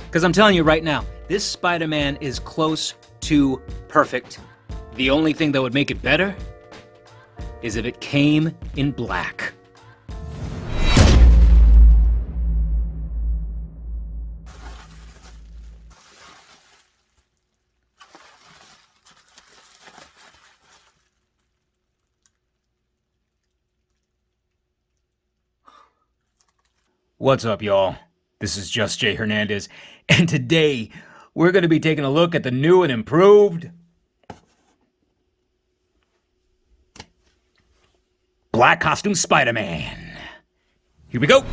Because I'm telling you right now, this Spider-Man is close to perfect. The only thing that would make it better is if it came in black. What's up, y'all? This is Just J Hernandez, and today we're going to be taking a look at the new and improved Black Costume Spider-Man. Here we go!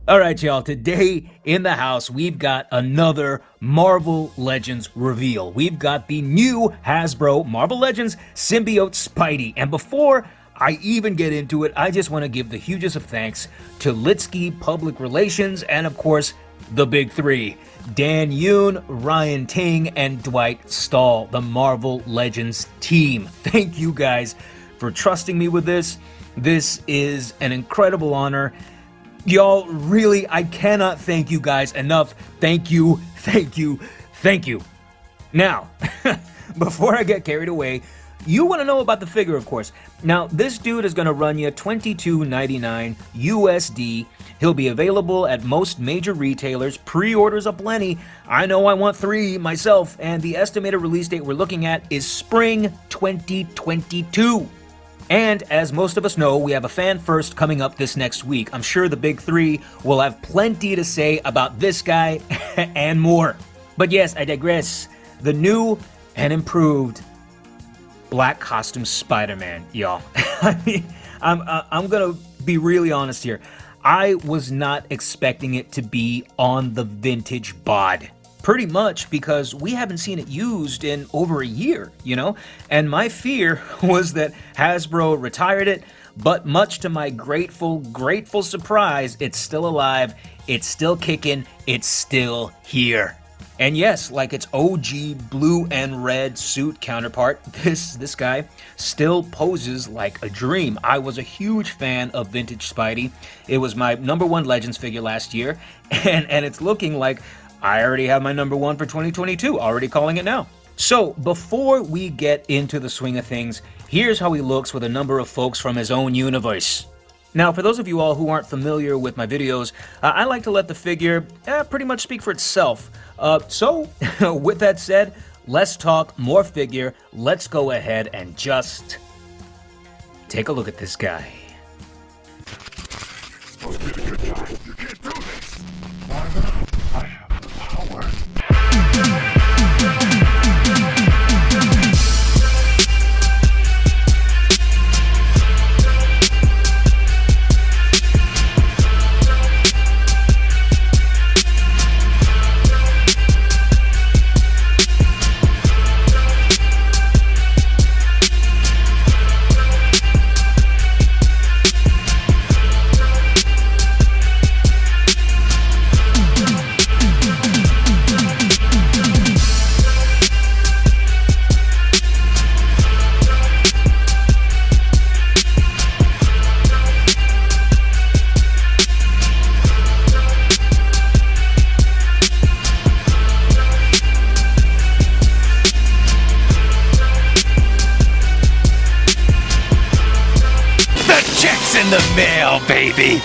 Alright, y'all, today in the house we've got another Marvel Legends reveal. We've got the new Hasbro Marvel Legends Symbiote Spidey, and before I even get into it, I just want to give the hugest of thanks to Litsky Public Relations and, of course, the big three. Dan Yoon, Ryan Ting, and Dwight Stahl, the Marvel Legends team. Thank you guys for trusting me with this. This is an incredible honor. Y'all, really, I cannot thank you guys enough. Thank you, thank you, thank you. Now, before I get carried away, you want to know about the figure, of course. Now, this dude is going to run you $22.99 USD. He'll be available at most major retailers. Pre-orders aplenty. I know I want 3 myself, and the estimated release date we're looking at is spring 2022. And as most of us know, we have a fan first coming up this next week. I'm sure the big three will have plenty to say about this guy and more. But yes, I digress. The new and improved Black Costume Spider-Man, y'all. I mean, I'm gonna be really honest here. I was not expecting it to be on the vintage bod. Pretty much because we haven't seen it used in over a year, you know? And my fear was that Hasbro retired it, but much to my grateful surprise, it's still alive, it's still kicking, it's still here. And yes, like its OG blue and red suit counterpart, this guy still poses like a dream. I was a huge fan of vintage Spidey. It was my #1 Legends figure last year, and it's looking like I already have my #1 for 2022, already calling it now. So before we get into the swing of things, here's how he looks with a number of folks from his own universe. Now, for those of you all who aren't familiar with my videos, I like to let the figure pretty much speak for itself. So, with that said, let's talk more figure. Let's go ahead and just take a look at this guy. Supposed to be a good guy. You can't do this. I have the power. In the mail, baby!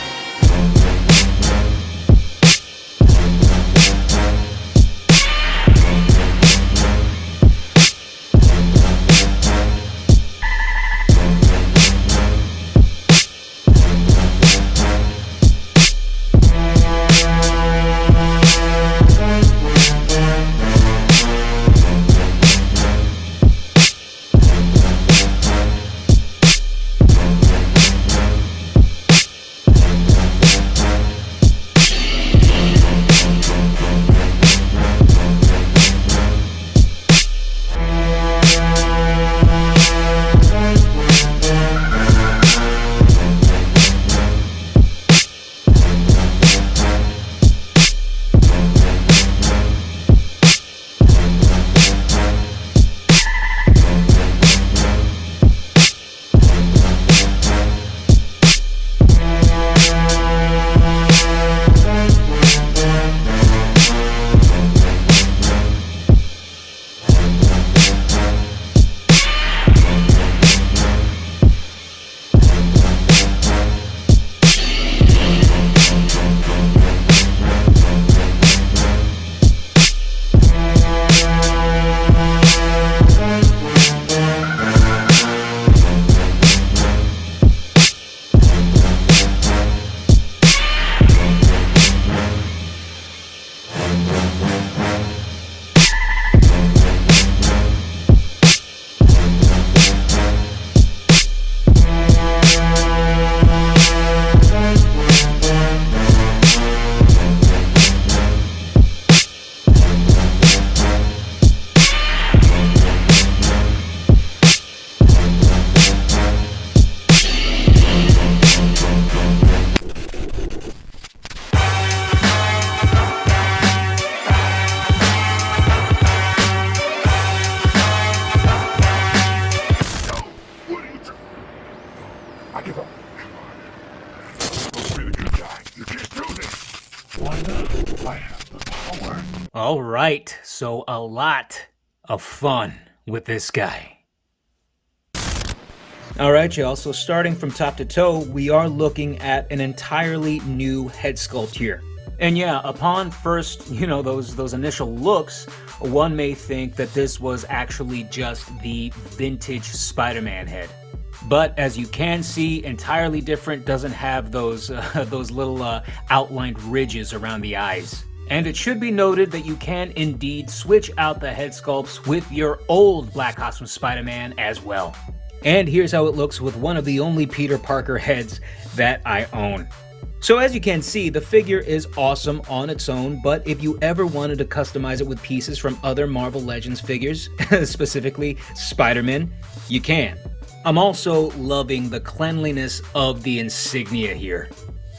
All right, so a lot of fun with this guy. All right, y'all, so starting from top to toe, we are looking at an entirely new head sculpt here. And yeah, upon first, those initial looks, one may think that this was actually just the vintage Spider-Man head. But as you can see, entirely different, doesn't have those little outlined ridges around the eyes. And it should be noted that you can indeed switch out the head sculpts with your old Black Costume Spider-Man as well. And here's how it looks with one of the only Peter Parker heads that I own. So as you can see, the figure is awesome on its own, but if you ever wanted to customize it with pieces from other Marvel Legends figures, specifically Spider-Man, you can. I'm also loving the cleanliness of the insignia here.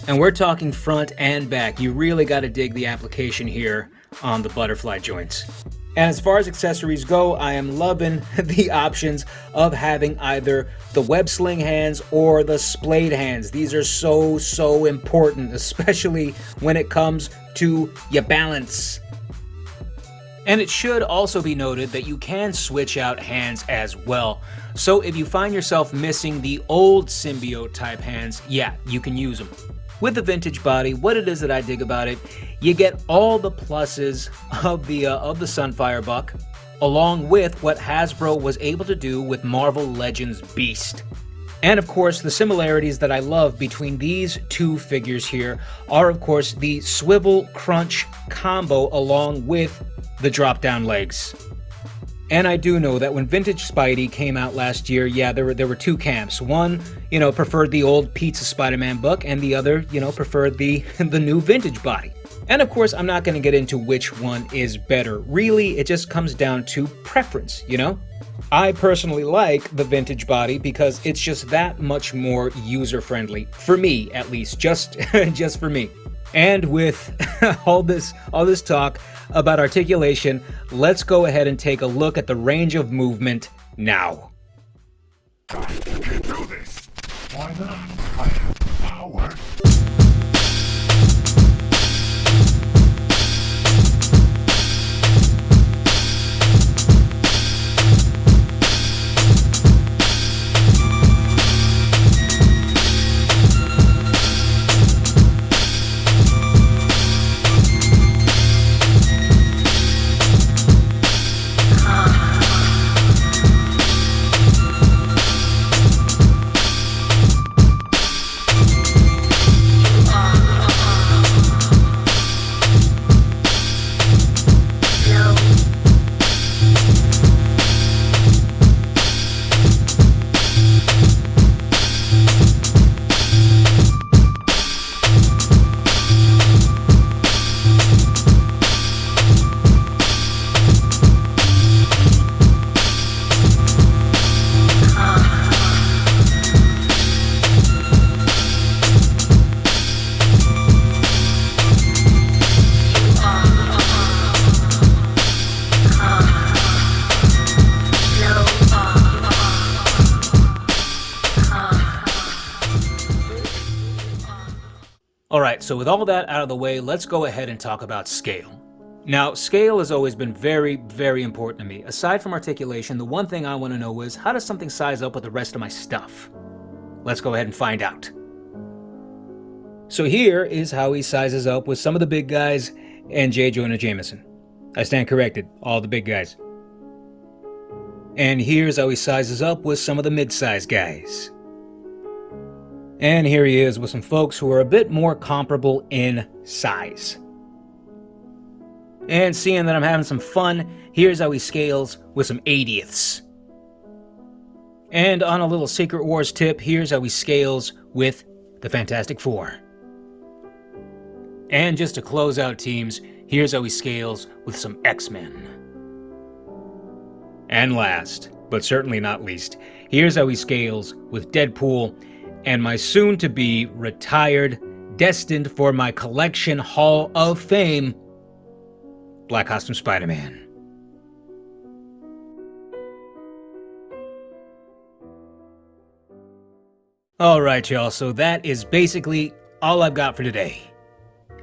And we're talking front and back. You really got to dig the application here on the butterfly joints. And as far as accessories go, I am loving the options of having either the web sling hands or the splayed hands. These are so important, especially when it comes to your balance. And it should also be noted that you can switch out hands as well. So if you find yourself missing the old symbiote type hands, yeah, you can use them. With the vintage body, what it is that I dig about it, you get all the pluses of the Sunfire Buck, along with what Hasbro was able to do with Marvel Legends Beast. And of course, the similarities that I love between these two figures here are of course the swivel crunch combo along with the drop down legs. And I do know that when Vintage Spidey came out last year, yeah, there were two camps. One, preferred the old Pizza Spider-Man book, and the other, preferred the new vintage body. And of course, I'm not going to get into which one is better. Really, it just comes down to preference, I personally like the vintage body because it's just that much more user-friendly. For me, at least. Just for me. And with all this talk about articulation, let's go ahead and take a look at the range of movement now. You can do this. Why not? I have the power. Alright, so with all that out of the way, let's go ahead and talk about scale. Now, scale has always been very, very important to me. Aside from articulation, the one thing I want to know is, how does something size up with the rest of my stuff? Let's go ahead and find out. So here is how he sizes up with some of the big guys and J. Jonah Jameson. I stand corrected, all the big guys. And here's how he sizes up with some of the mid-sized guys. And here he is with some folks who are a bit more comparable in size. And seeing that I'm having some fun, here's how he scales with some 80ths. And on a little Secret Wars tip, here's how he scales with the Fantastic Four. And just to close out teams, here's how he scales with some X-Men. And last, but certainly not least, here's how he scales with Deadpool and my soon-to-be retired, destined for my collection Hall of Fame, Black Costume Spider-Man. Alright y'all, so that is basically all I've got for today.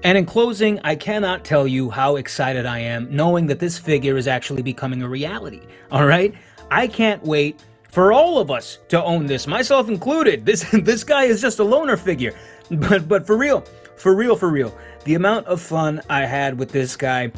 And in closing, I cannot tell you how excited I am knowing that this figure is actually becoming a reality. All right? I can't wait for all of us to own this, myself included. This guy is just a loaner figure. But for real, the amount of fun I had with this guy,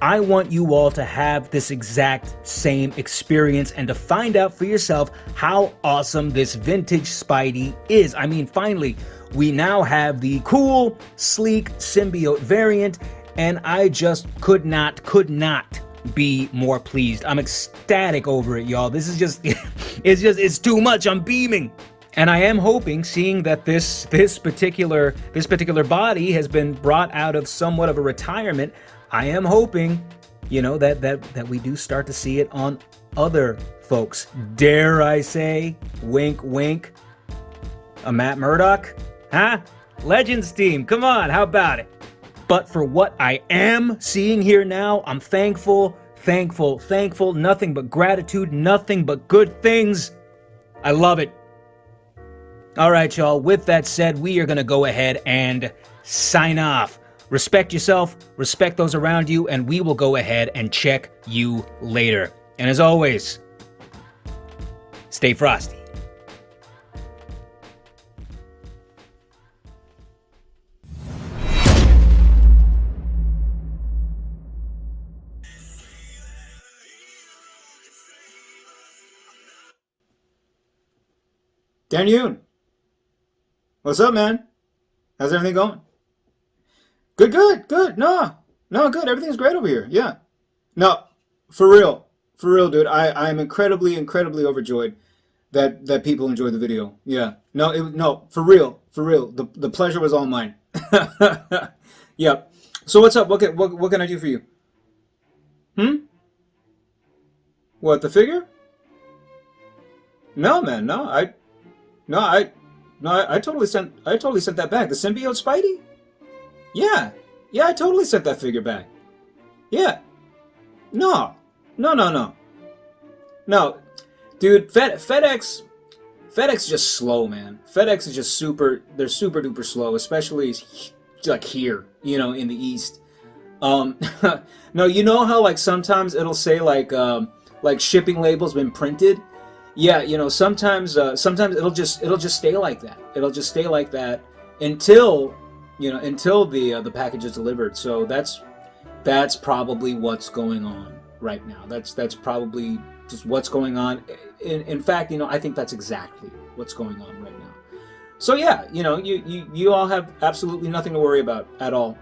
I want you all to have this exact same experience and to find out for yourself how awesome this vintage Spidey is. I mean, finally, we now have the cool, sleek symbiote variant, and I just could not be more pleased. I'm ecstatic over it, y'all. This is just, it's too much. I'm beaming. And I am hoping, seeing that this particular body has been brought out of somewhat of a retirement, I am hoping, you know, that we do start to see it on other folks. Dare I say, wink, wink, a Matt Murdock? Huh? Legends team, come on, how about it? But for what I am seeing here now, I'm thankful, nothing but gratitude, nothing but good things. I love it. All right, y'all, with that said, we are going to go ahead and sign off. Respect yourself, respect those around you, and we will go ahead and check you later. And as always, stay frosty. Dan Yoon, what's up, man? How's everything going? Good. No, good. Everything's great over here. Yeah. No, for real, dude. I'm incredibly overjoyed that people enjoyed the video. Yeah. No, for real. The pleasure was all mine. Yeah. So what's up? What can I do for you? What, the figure? No, man. I totally sent that back. The symbiote Spidey? Yeah, I totally sent that figure back. Yeah. No, dude. FedEx is just slow, man. FedEx is just they're super duper slow, especially like here, you know, in the East. No, you know how like sometimes it'll say like shipping label's been printed. Yeah, you know, sometimes it'll just stay like that. It'll just stay like that until the package is delivered. So that's probably what's going on right now. That's probably just what's going on. In fact, you know, I think that's exactly what's going on right now. So yeah, you know, you all have absolutely nothing to worry about at all.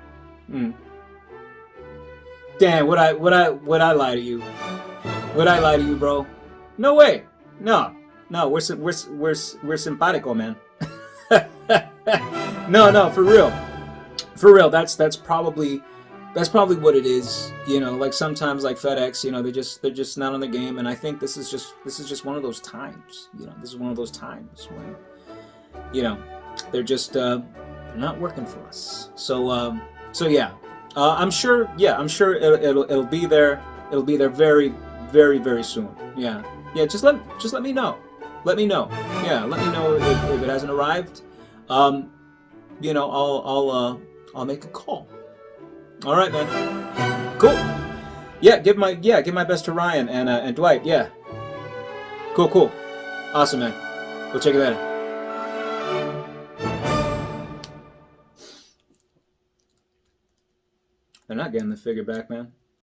Damn, would I lie to you? Would I lie to you, bro? No way. No, we're simpatico, man. No, for real. That's probably what it is. You know, like sometimes like FedEx, you know, they're just not on the game, and I think this is just one of those times. You know, this is one of those times when, you know, they're just not working for us. So yeah, I'm sure it'll be there. It'll be there very, very, very soon. Yeah. Just let me know. Let me know. Yeah, let me know if it hasn't arrived. You know, I'll make a call. All right, man. Cool. Yeah, give my best to Ryan and Dwight. Yeah. Cool. Awesome, man. We'll check it out. They're not getting the figure back, man.